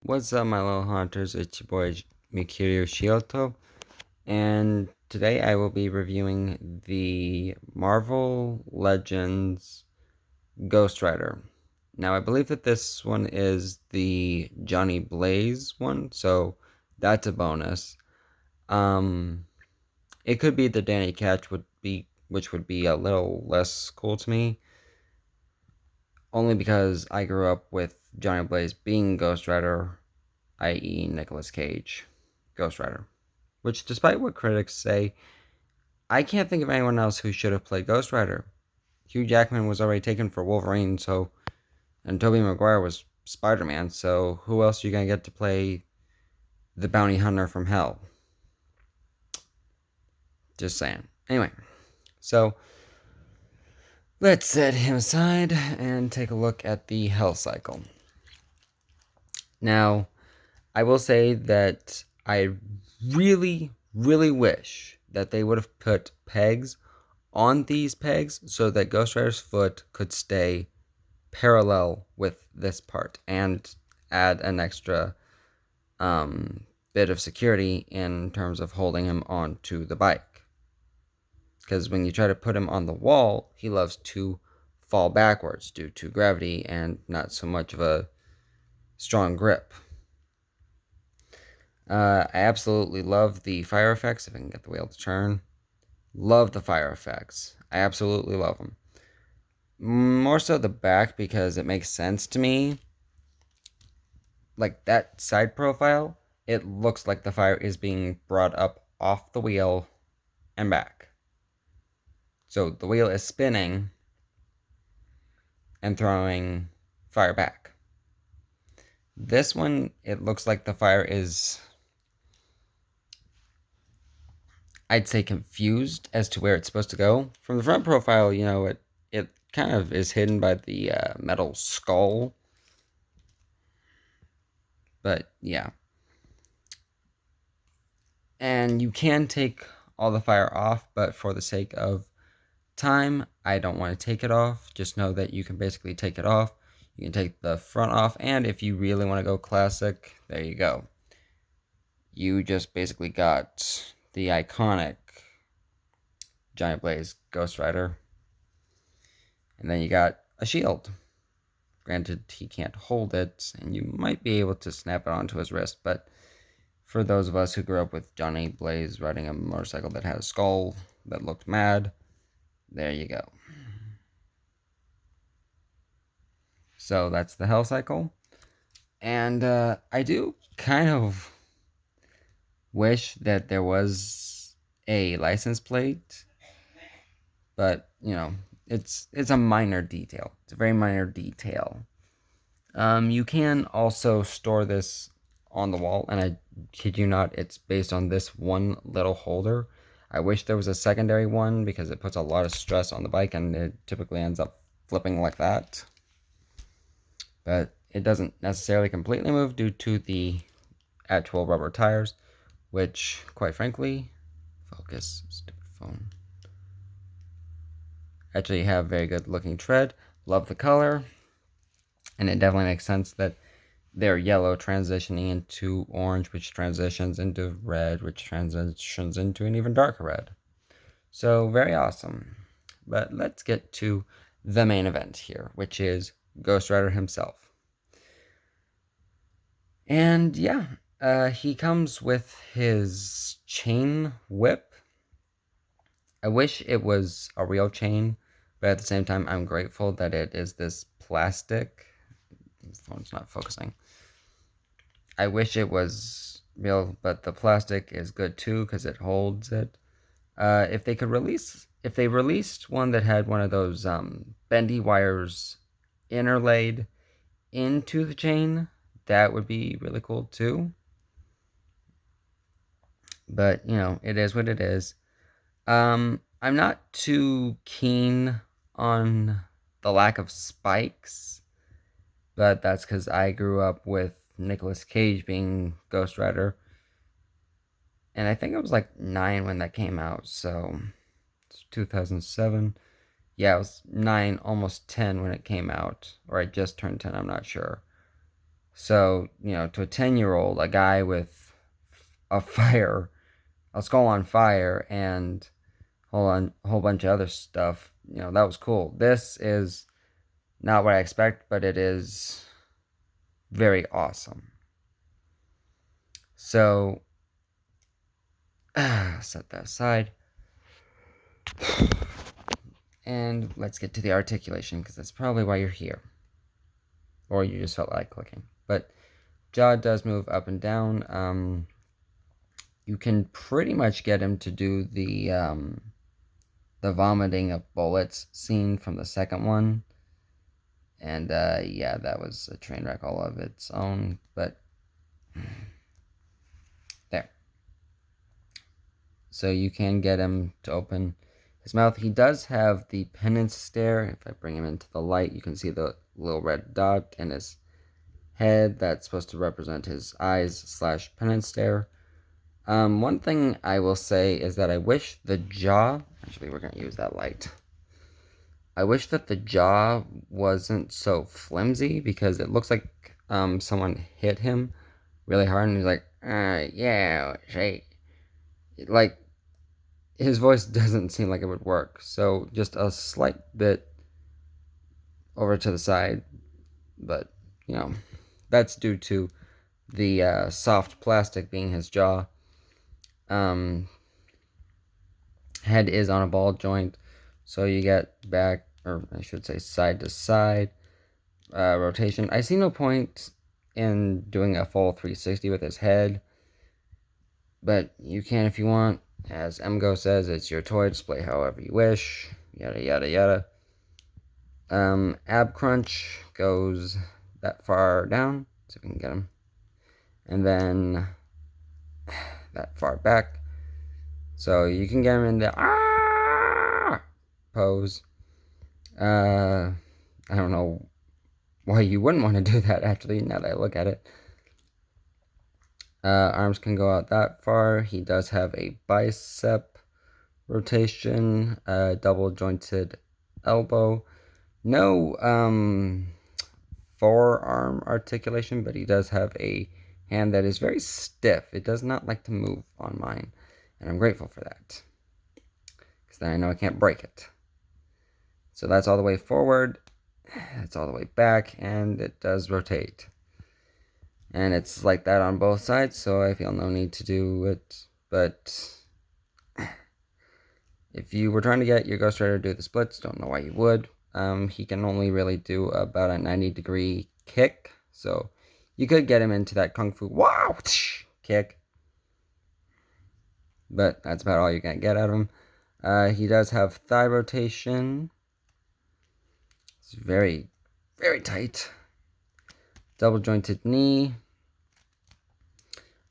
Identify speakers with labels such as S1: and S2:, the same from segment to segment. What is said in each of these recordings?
S1: What's up, my little hunters? It's your boy Mikiryu Shioto, and today I will be reviewing the Marvel Legends Ghost Rider. Now, I believe that this one is the Johnny Blaze one, so that's a bonus. Um, it could be the Danny Catch which would be a little less cool to me, only because I grew up with Johnny Blaze being Ghost Rider, i.e., Nicolas Cage, Ghost Rider. Which, despite what critics say, I can't think of anyone else who should have played Ghost Rider. Hugh Jackman was already taken for Wolverine, and Tobey Maguire was Spider-Man, so who else are you gonna get to play the bounty hunter from hell? Just saying. Anyway, so let's set him aside and take a look at the Hell Cycle. Now, I will say that I really, really wish that they would have put pegs on these pegs so that Ghost Rider's foot could stay parallel with this part and add an extra bit of security in terms of holding him onto the bike. Because when you try to put him on the wall, he loves to fall backwards due to gravity and not so much of a strong grip. I absolutely love the fire effects, if I can get the wheel to turn. Love the fire effects. I absolutely love them. More so the back because it makes sense to me. Like that side profile, it looks like the fire is being brought up off the wheel and back. So the wheel is spinning and throwing fire back. This one, it looks like the fire is, I'd say, confused as to where it's supposed to go. From the front profile, it kind of is hidden by the metal skull. But yeah. And you can take all the fire off, but for the sake of time, I don't want to take it off. Just know that you can basically take it off. You can take the front off, and if you really want to go classic, there you go. You just basically got the iconic Giant Blaze Ghost Rider. And then you got a shield. Granted, he can't hold it, and you might be able to snap it onto his wrist, but for those of us who grew up with Johnny Blaze riding a motorcycle that had a skull that looked mad, there you go. So that's the Hell Cycle. And I do kind of wish that there was a license plate, but it's a minor detail. It's a very minor detail. You can also store this on the wall, and I kid you not, it's based on this one little holder. I wish there was a secondary one because it puts a lot of stress on the bike, and it typically ends up flipping like that. But it doesn't necessarily completely move due to the actual rubber tires, which, quite frankly, focus, stupid phone, actually have very good looking tread. Love the color, and it definitely makes sense that they're yellow transitioning into orange, which transitions into red, which transitions into an even darker red. So very awesome. But let's get to the main event here, which is Ghost Rider himself. And yeah, he comes with his chain whip. I wish it was a real chain, but at the same time, I'm grateful that it is this plastic. The phone's not focusing. I wish it was real, but the plastic is good too because it holds it. If they released one that had one of those bendy wires interlaid into the chain, that would be really cool too. But it is what it is. I'm not too keen on the lack of spikes, but that's because I grew up with Nicolas Cage being Ghost Rider, and I think I was like 9 when that came out, so it's 2007. Yeah, I was 9, almost 10 when it came out, or I just turned 10, I'm not sure. So, to a 10-year-old, a guy with a skull on fire, and a whole bunch of other stuff, that was cool. This is not what I expect, but it is very awesome. So, set that aside. And let's get to the articulation, because that's probably why you're here. Or you just felt like clicking. But jaw does move up and down. You can pretty much get him to do the vomiting of bullets scene from the second one. And yeah, that was a train wreck all of its own. But there. So you can get him to open his mouth. He does have the penance stare. If I bring him into the light, you can see the little red dot in his head. That's supposed to represent his eyes / penance stare. One thing I will say is that I wish the jaw... Actually, we're going to use that light. I wish that the jaw wasn't so flimsy, because it looks like someone hit him really hard, and he's like, yeah, say... Like, his voice doesn't seem like it would work. So just a slight bit over to the side. But, that's due to the soft plastic being his jaw. Head is on a ball joint, so you get back, or I should say side to side rotation. I see no point in doing a full 360 with his head, but you can if you want. As Emgo says, it's your toy, display however you wish, yada yada yada. Ab crunch goes that far down, so we can get him, and then that far back. So you can get him in the pose. I don't know why you wouldn't want to do that, actually, now that I look at it. Arms can go out that far. He does have a bicep rotation, double jointed elbow. No forearm articulation, but he does have a hand that is very stiff. It does not like to move on mine, and I'm grateful for that, because then I know I can't break it. So that's all the way forward, it's all the way back, and it does rotate. And it's like that on both sides, so I feel no need to do it. But if you were trying to get your Ghost Rider to do the splits, don't know why you would. He can only really do about a 90-degree kick, so you could get him into that kung fu wow kick, but that's about all you can get out of him. He does have thigh rotation. It's very, very tight. Double jointed knee.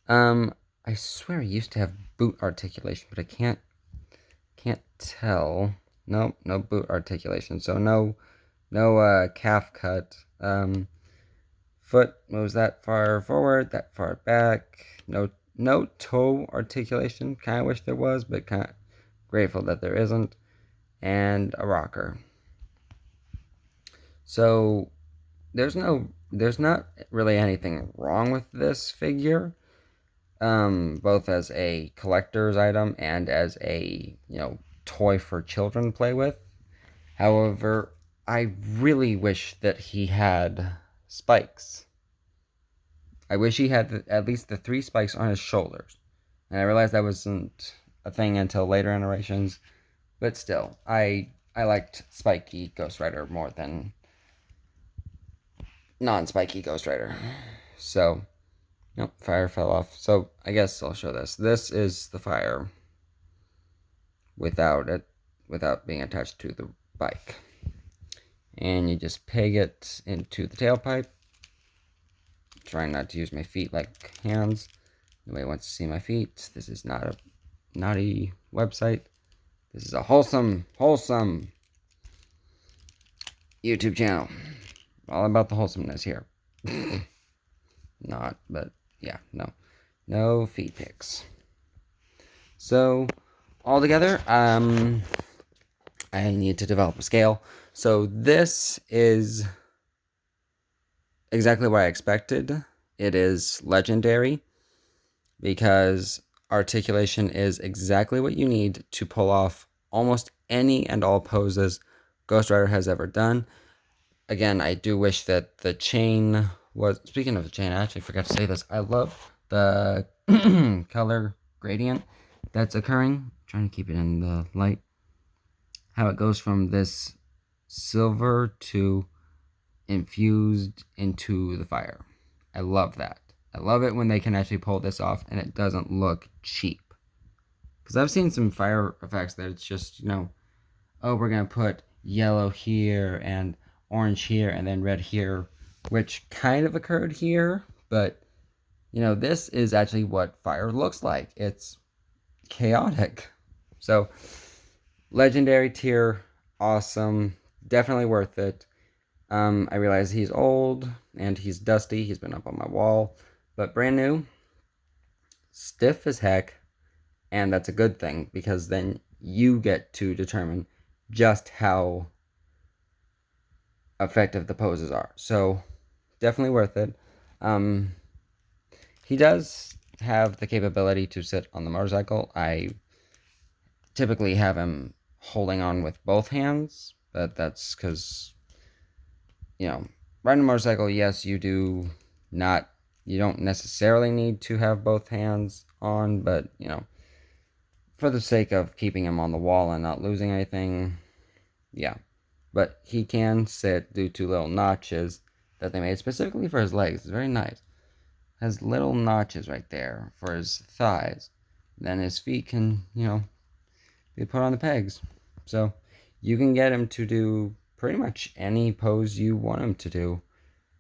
S1: I swear I used to have boot articulation, but I can't tell. Nope, no boot articulation. So no calf cut. Foot moves that far forward, that far back. No toe articulation. Kind of wish there was, but kind of grateful that there isn't. And a rocker. So there's not really anything wrong with this figure, both as a collector's item and as a toy for children to play with. However, I really wish that he had spikes. I wish he had at least the 3 spikes on his shoulders, and I realized that wasn't a thing until later iterations, but still, I liked spiky Ghost Rider more than non-spiky Ghost Rider. So, nope, fire fell off. So, I guess I'll show this. This is the fire without being attached to the bike. And you just peg it into the tailpipe. Trying not to use my feet like hands. Nobody wants to see my feet. This is not a naughty website. This is a wholesome YouTube channel. All about the wholesomeness here. Not, but yeah, no feet pics. So altogether, I need to develop a scale. So this is exactly what I expected. it is legendary because articulation is exactly what you need to pull off almost any and all poses Ghost Rider has ever done. Again, I do wish that the chain was... Speaking of the chain, I actually forgot to say this. I love the color gradient that's occurring. I'm trying to keep it in the light. How it goes from this silver to infused into the fire. I love that. I love it when they can actually pull this off and it doesn't look cheap. Because I've seen some fire effects that it's just, oh, we're going to put yellow here and orange here and then red here, which kind of occurred here, but, this is actually what fire looks like. It's chaotic. So, legendary tier, awesome, definitely worth it. I realize he's old and he's dusty. He's been up on my wall, but brand new, stiff as heck, and that's a good thing because then you get to determine just how effective the poses are. So definitely worth it. He does have the capability to sit on the motorcycle. I typically have him holding on with both hands, but that's because riding a motorcycle, yes, you don't necessarily need to have both hands on, but, for the sake of keeping him on the wall and not losing anything, yeah. But he can sit due to little notches that they made specifically for his legs. It's very nice. Has little notches right there for his thighs. Then his feet can, be put on the pegs. So you can get him to do pretty much any pose you want him to do,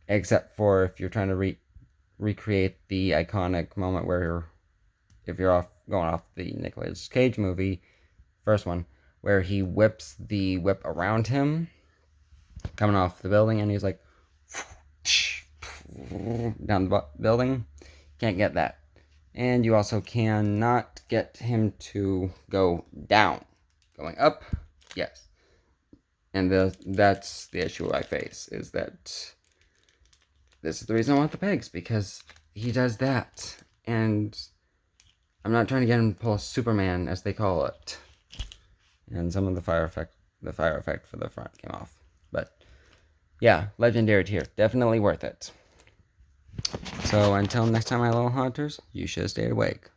S1: except for if you're trying to recreate the iconic moment where if you're going off the Nicolas Cage movie, first one, where he whips the whip around him, coming off the building, and he's like, down the building. Can't get that. And you also cannot get him to go down. Going up, yes. And that's the issue I face, is that this is the reason I want the pegs, because he does that. And I'm not trying to get him to pull a Superman, as they call it. And some of the fire effect for the front came off. But yeah, legendary tier, definitely worth it. So until next time, my little hunters, you should have stayed awake.